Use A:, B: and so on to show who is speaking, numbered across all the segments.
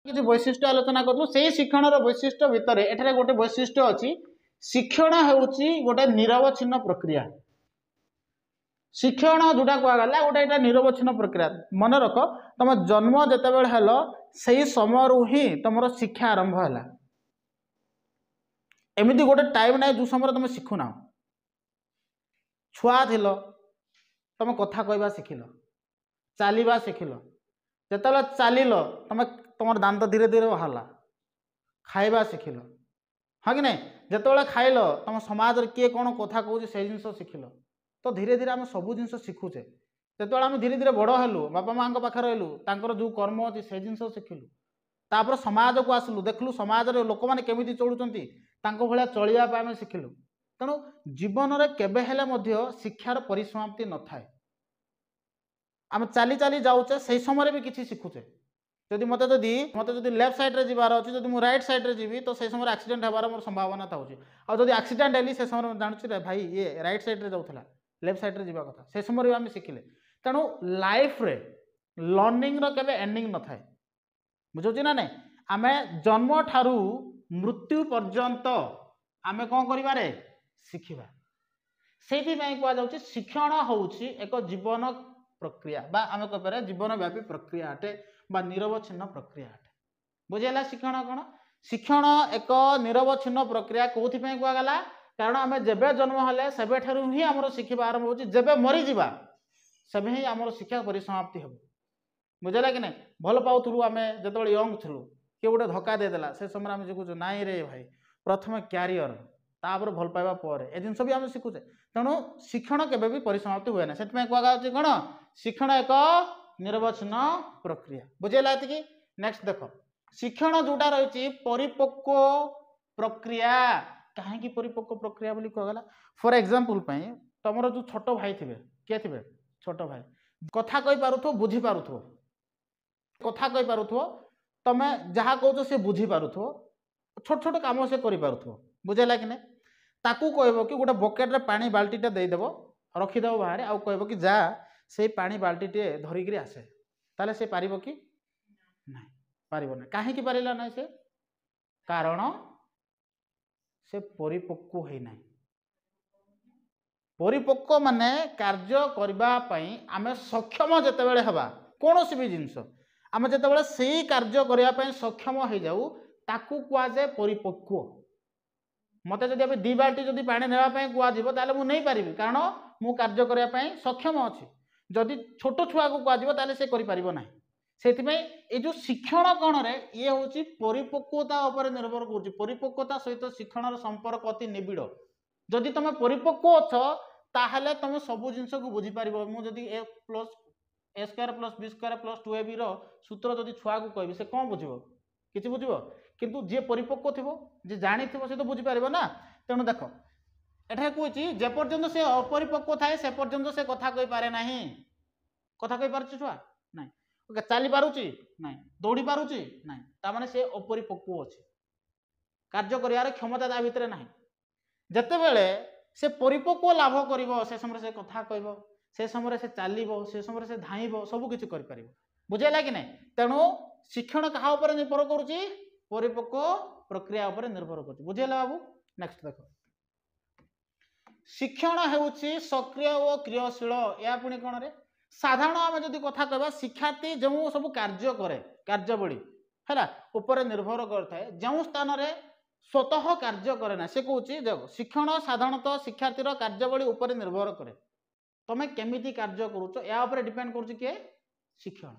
A: किसी वैशिष्ट्य आलोचना करूँ से शिक्षण वैशिष्ट्य भितर एठारे गोटे वैशिष्ट्य अच्छी शिक्षण होउची गोटे निरवच्छिन्न प्रक्रिया शिक्षण जोटा कहगला गोटे यहाँ निरवच्छिन्न प्रक्रिया मन रख तुम जन्म जिते बड़े हेल से समय ही तुम शिक्षा आरंभ है एमती गोटे टाइम ना जो समय तुम शिखुना छुआ थिल तुम कथा कहवा शिखिल चलवा शिखिल जिते चल तुम तुम दांत धीरे धीरे बाहरला खाइबा शिखिल हाँ कि नहीं जिते खाइल तुम समाज किए कौन कथा कहूँ से जिन शिखिल तो धीरे धीरे आम सब जिन शिखुचे जो आम धीरे धीरे बड़ हेलु बापा माँ पाखे रहिलु जो कर्म अच्छी से जिन शिखिलु तापर समाज को आसलु देखलु समाज लोक मैंने केमी चलुंट भाया चलिया आम शिखिलु तेणु जीवन में केबे हेले मध्य शिक्षार परिसमाप्ति न थाए आम चली चली जाऊे से समय भी किसी शिखुचे जदि मत जदि लेफ्ट साइड्रे जीवार अच्छी जब मुझे रईट सैड्रे जी तो से समय एक्सीडेंट होबार मोर संभावना था आदि एक्सीडेंट हेली से समय जानूँ भाई ये रईट सैड्रे जाऊला लेफ्ट सैड्रे जावा कथा से समय भी आम शिखिले तेणु लाइफ रे लर्निंग केबे एंडिंग न थाए बुझे ना नहीं आम जन्म ठारू मृत्यु पर्यंत आम कौन करें शिखा से कहुच्छे शिक्षण होउछि एक जीवन प्रक्रिया बा आम कह जीवन व्यापी प्रक्रिया अटे बा निरवच्छिन्न प्रक्रिया अटे बुझेगा शिक्षण कौन शिक्षण एक निरवच्छिन्न प्रक्रिया कौथि कहगला कारण आम जेबे जन्म हेले सेबे ठारू ही आमर शिखा आरंभ होछि जेबे मरी जिबा सेबे ही आमर शिक्षा परिसमाप्ति हो बुझेगा कि नहीं भल पाऊलु आम जो यंग थलु किए गोटे धक्का देदेला से समय आम शिखुचु नाई रे भाई प्रथम क्यारियर तापर भल पाइबा पर ए जिनस भी आम शिखुचे तेणु शिक्षण केबे भी परिसमाप्ति हुए ना से कहु कौन शिक्षण एक निरवच्छिन्न प्रक्रिया बुझेगा ये नेक्स्ट देख शिक्षण जोटा रही परिपक्व प्रक्रिया कहीं परिपक्व प्रक्रिया बोली कहगला फॉर एग्जांपल तुम जो छोट भाई थे किए थे छोट भाई कथा कही पारुथो बुझी पारुथो कथा कही पारुथो तमे जहाँ कहो से बुझी पारुथो छोट छोट काम से कर पारुथो बुझेगा कि नहीं ताकू कहब कि गोटे बकेट्रे पानी बाल्टीटे देदेव रखिदेव बाहर आउ कहब कि जा से पानी बाल्टीटे धरिकी आसे ताले से पारिब कि नहीं पारिब ना कहीं पारिला ना से कारण से परिपक्व है ना परिपक्व माने कार्य करने आम सक्षम जितेबाला हवा कौन भी जिनस आम जितेबाला से कार्य करने सक्षम हो जाऊ ताकू कहुए परिपक्व मत जब अभी 2 बाल्टी जब पा नापी कहुए मुझे नहीं पारि कारण मु कार्य करने सक्षम अच्छी जदि छोट छुआ को कहुए से करना से जो शिक्षण कौन रे ये हूँ परिपक्वता उपर निर्भर कर परिपक्वता सहित शिक्षण संपर्क अति निबिड़ जदि तुम परिपक्व अच्छ ताहले तुम सब जिनस को बुझीपार मुझे a²+b²+2ab सूत्र जदि छुआ को कह कौन बुझ कि बुझ किंतु जी परिपक्व थी जी जानी से तो बुझीपार ना तेणु देख एटा कହୁची जेपर्यंत से अपरिपक्व थाए से पर्यंत से कथा कही पारे ना कथा कही पार छुआ ना चली पारुची ना दौड़ी पारुची ना तामाने से अपरिपक्व अच्छे कार्य कर क्षमता ता भितर ना जितेबले से परिपक्व लाभ कर से समय से कथा कह से समय से चलो से समय से धाइब सबकि कर बुझेगा कि नहीं तेणु शिक्षण क्या उपर निर्भर करुच्ची परिपक्व प्रक्रिया उपर निर्भर कर बुझेगा बाबू नेक्स्ट देख शिक्षण होउछि सक्रिय और क्रियाशील या पुणी कौन रे साधारण आम जदि कथा कहबा शिक्षार्थी जो सब कार्य करे कार्यावली है उपर निर्भर करता है जो स्थान रे स्वतः कार्य करे ना से कहूँ देख शिक्षण साधारणतः शिक्षार्थीर कार्यावली उपर निर्भर करे तुम केमिति कार्य करुच या उपर डिपेंड करुच्ची किए शिक्षण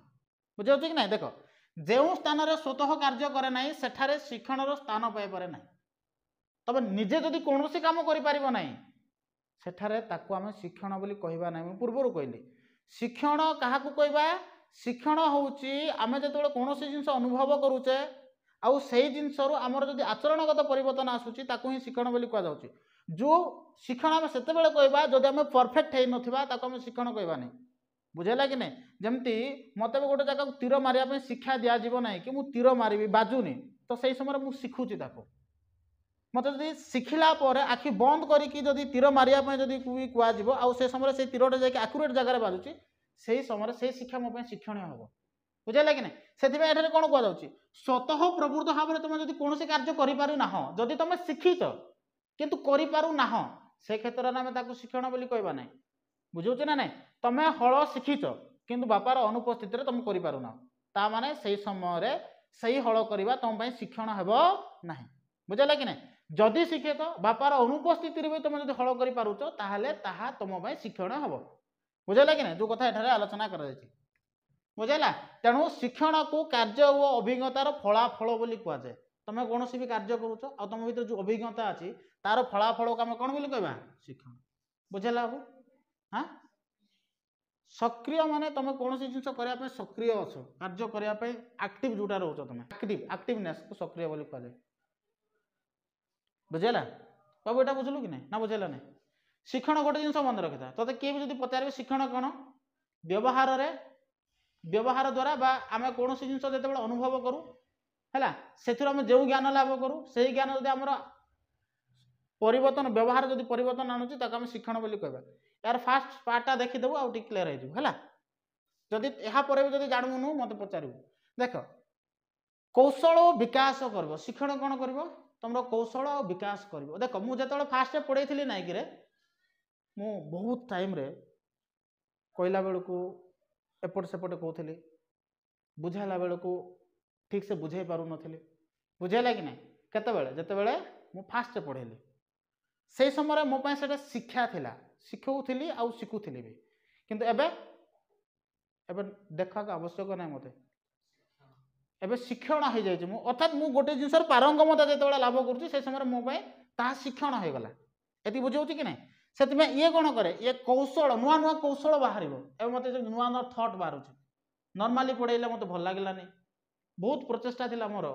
A: बुझे कि ना देख जो स्थान रे स्वतः कार्य करे ना सेठारे शिक्षण स्थान पाइपर ना तुम निजे जदि कौन काम कर ना सेठारे ताकू आम शिक्षण बोली कहबा ना पूर्वर कहली शिक्षण क्या कहबा शिक्षण होउची आमे जेतेबेले कौन जिनस अनुभव करुचे आउ से जिनस आमर जदि आचरणगत परिवर्तन आसूची ताकू ही शिक्षण बोली कह जाउची जो शिक्षण आम सेतेबेले कहबा जदि आम परफेक्ट है नथिबा ताकू आम शिक्षण कहबा नहीं बुझेगा कि नहीं जमती मत भी गोटे जगह तीर मारे शिक्षा दिज्व ना कि मुझे तीर मारि बाजुनी तो सही समय मुझे शिखुची मत जब शिखला आखि बंद करी तीर मारे जदि कह से समय से तीर जा आकुरेट जगह बाजुची से समय से शिक्षा मो शिक्षणीय हम बुझेगा कि नहीं से कौन कहुच्छी स्वतः प्रवृत्त भाव में तुम जो कौन कार्य करना जदि तुम शिखिच किंतु करना से क्षेत्र में आम शिक्षण बोली कहवा ना बुझे ना ना तुम हल शिखिच किंतु बापार अनुपस्थित तुम करना ताने से समय से हल करवा तुम शिक्षण हेब ना बुझेगा कि नहीं जदि शिक्षित बापार अनुपस्थित भी तुम जो हल कर तुम शिक्षण हम बुझेगा कि नहीं जो कथा एठारे आलोचना कर बुझेगा तेणु शिक्षण को कार्य और अभिज्ञतार फलाफल बोली कहुए तुम कौन भी कार्य करुच आ तुम भर जो अभिज्ञता अच्छी तार फलाफल को आम कौन बोली कहवा शिक्षण बुझेगा बाबू हाँ सक्रिय माने तुम कौन जिन करने सक्रिय अच्छ कार्य करने एक्टिव जोटा रोच तुम एक्टिवनेस को सक्रिय बोली कहुए बुझेगा बाबू यहाँ बुझलु कि ना बुझेगा नहीं शिक्षण गोटे जिन मन रखी था तो किए भी जो पचारे शिक्षण कौन व्यवहार द्वारा बा आम कौन जिन जो अनुभव करूँ है से जो ज्ञान लाभ करूँ से ज्ञान जब आम परिवर्तन व्यवहार जब परिवर्तन आणुची आम शिक्षण बोली कहवा यार फास्ट पार्टा देखीदेव आउ क्लीयर है जदि यापर भी जानूनु मत पचारू देख कौशल विकास कर शिक्षण कौन कर तुम कौशल और विकास कर देख मुझे फास्ट पढ़ाई नाइक मु बहुत टाइम रे कहला बेलू एपट सेपट कहूली बुझाला बेलू ठीक से बुझे पार नी बुझेगा कि नहीं केतबेले जितेबाला मु फास्ट पढ़ेली से समय मोपाई से शिक्षा थिला शिखौली आउ शिखुली भी किंतु एबे एबे देखा आवश्यक ना मत एबे शिक्षण हो जाए अर्थात मु गोटे जिनस पारंगमता जो लाभ करुँच से समय मोपाई ता शिक्षण हो गला ये बुझे कि नहीं से ये कौन करे ये कौशल नुआ नुआ कौशल बाहर मत नुआ नुआ थट बाहर नॉर्मली पढ़ेला मत भल लगे बहुत प्रचेषा थी मोर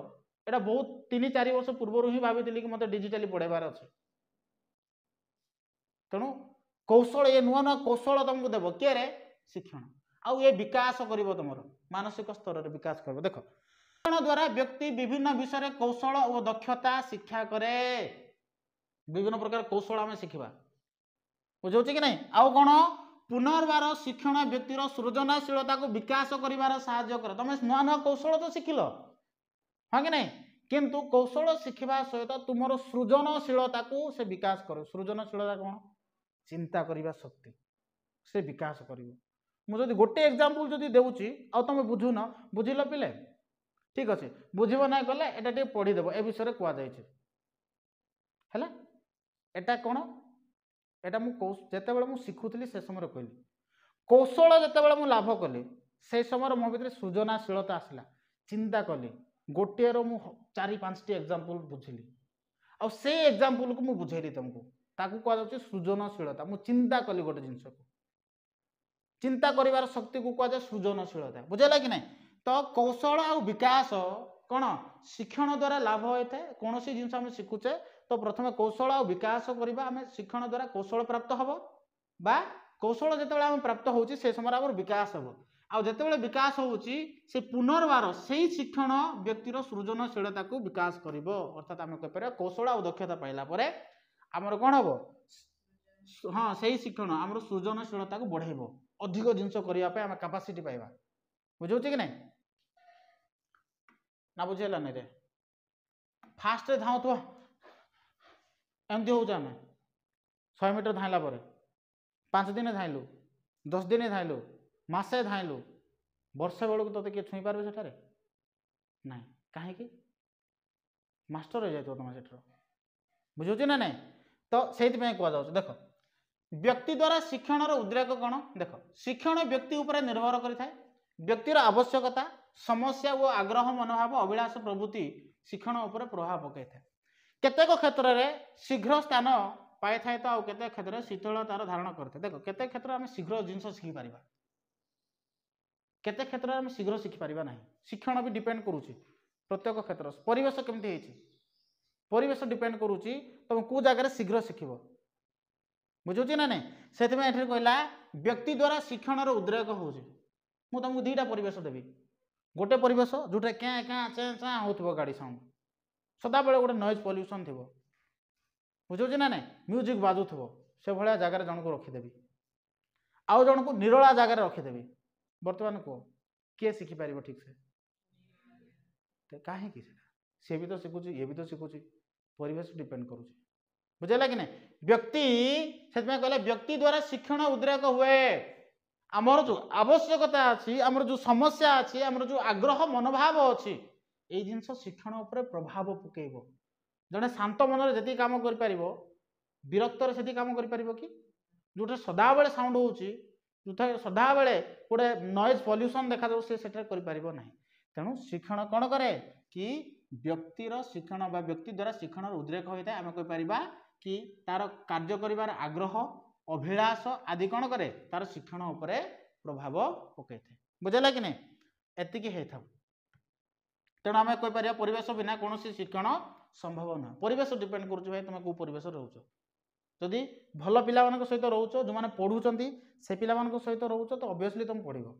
A: एटा बहुत 3-4 वर्ष पूर्व ही भाभी कि मत डिजिटाली पढ़ेबार अच्छे तेणु कौशल ये नुआ नुआ कौशल तुमको देव किए शिक्षण आउ ये विकास कर तुम मानसिक स्तर में विकास कर देख शिक्षण द्वारा व्यक्ति विभिन्न विषय कौशल और दक्षता शिक्षा करे विभिन्न प्रकार कौशल आम शिखा बुझे कि नहीं आउ कौन पुनर्बार शिक्षण व्यक्तिर सृजनशीलता को विकास कर साहाय्य कर तुम नुआ नुआ कौशल तो शिखिल हाँ कि नहीं किंतु कौशल शिखा सहित तुम सृजनशीलता को से विकास कर सृजनशीलता कौन चिंता करने शक्ति से विकास कर मुझे गोटे एग्जांपल जदि देउची आ तुम बुझुन बुझिल पिले ठीक अच्छे बुझब ना कले एटा पढ़ीदेव ए विषय कहुई है एटा कौन एटा जितेबाला मुझे शिखुली से समय कहली कौशल जितेबाला मुझे लाभ कली से समय मो भीतर सृजनशीलता आसला चिंता कली गोटे मु 4-5टी एग्जांपल बुझिली आ से एग्जांपल को मुझे बुझेली तुमको ताकू कहुच्छे सृजनशीलता मुझे चिंता कली गोटे जिनस को चिंता कर शक्ति को कहुए सृजनशीलता बुझेगा कि नहीं तो कौशल और विकास कौन शिक्षण द्वारा लाभ होता है कौन सी जिन आम शिखुचे तो प्रथम कौशल और विकास करवा आम शिक्षण द्वारा कौशल प्राप्त हम बा कौशल जिते आम प्राप्त होची से समय आम विकास हम आ जिते विकास होची से पुनर्बार से शिक्षण व्यक्तिर सृजनशीलता को विकास कर अर्थात आम कह कौशल और दक्षता पाइला आमर कौन हम हाँ से शिक्षण आम सृजनशीलता को बढ़ेब अधिक जिनस करने आम कैपेसिटी पाइबा बुझे कि नहीं ना बुझेगा नहीं रे फास्ट धाऊ एमती हो 100 मीटर धाइला 5 दिन धाइलु 10 दिन धाइलु मासे धाइलु वर्षे बेलू तो किए छुई पारे सेठारे ना कहीं मास्टर हो जाए तुम सेठर बुझे ना नहीं तो से कह देख व्यक्ति द्वारा शिक्षण उद्रेक कौन देख शिक्षण व्यक्ति उपर निर्भर करें व्यक्तिर आवश्यकता समस्या और आग्रह मनोभाव अभिलाष प्रवृत्ति शिक्षण उपर प्रभाव पकई था केतेक क्षेत्र में शीघ्र स्थान पाई थाए तो केते क्षेत्र में शीतलतार धारण करते देख केते क्षेत्र में शीघ्र जिनस शिखिपार केते क्षेत्र में शीघ्र शिखिपार ना शिक्षण भी डिपेंड करुच्ची प्रत्येक क्षेत्र परिवेश केमती परिवेश डिपेंड करुच्ची तुम कौ जगार शीघ्र शिखब बुझुची ना नहीं से कहला व्यक्ति द्वारा शिक्षण उद्रेक हो तुमको 2टा परिवेश देवी गोटे परिवेश जोटा क्या क्या चे चा हो गाड़ी साउंड सदाबले गोटे नॉइज पॉल्यूशन थी बुझुची ना नहीं म्यूजिक बाजुव से भाया जगार जन को रखीदेवी आउ जन को निरोला जगार रखीदेवी बर्तमान कह किए शिखिपार ठीक से कहीं सी भी तो शिखुची ये भी तो शिखुची परिवेश डिपेंड करुच्ची बुझेगा कि नहीं व्यक्ति से कहले व्यक्ति द्वारा शिक्षण उद्रेक हुए आमर जो आवश्यकता अच्छी आमर जो समस्या अच्छी आमर जो आग्रह मनोभाव अच्छी ये जिनस शिक्षण उपर प्रभाव पकेब जड़े शांत मन जी कम कर विरक्तर से कम कर कि जो सदाबले साउंड हो सदा बेले गोटे नॉइज पॉल्यूशन देखा से करना तेणु शिक्षण कौन करे कि व्यक्तिर शिक्षण व्यक्ति द्वारा शिक्षण उद्रेक होता है आम कहीपर कि तार कार्य कर आग्रह अभिलाष आदि कौन करे तार शिक्षण उपरे प्रभाव पकई थे बुझेगा कि नहीं एतिकी होता तेणु आम कहीपर परिवेश बिना कौन शिक्षण संभव नुह परिवेश डिपेंड करुच्च भाई तुम कौ परिवेश रोच जदि भल पिला सहित रोच जो मैंने पढ़ुं से पिला सहित रोच तो ऑब्वियसली तुम पढ़ो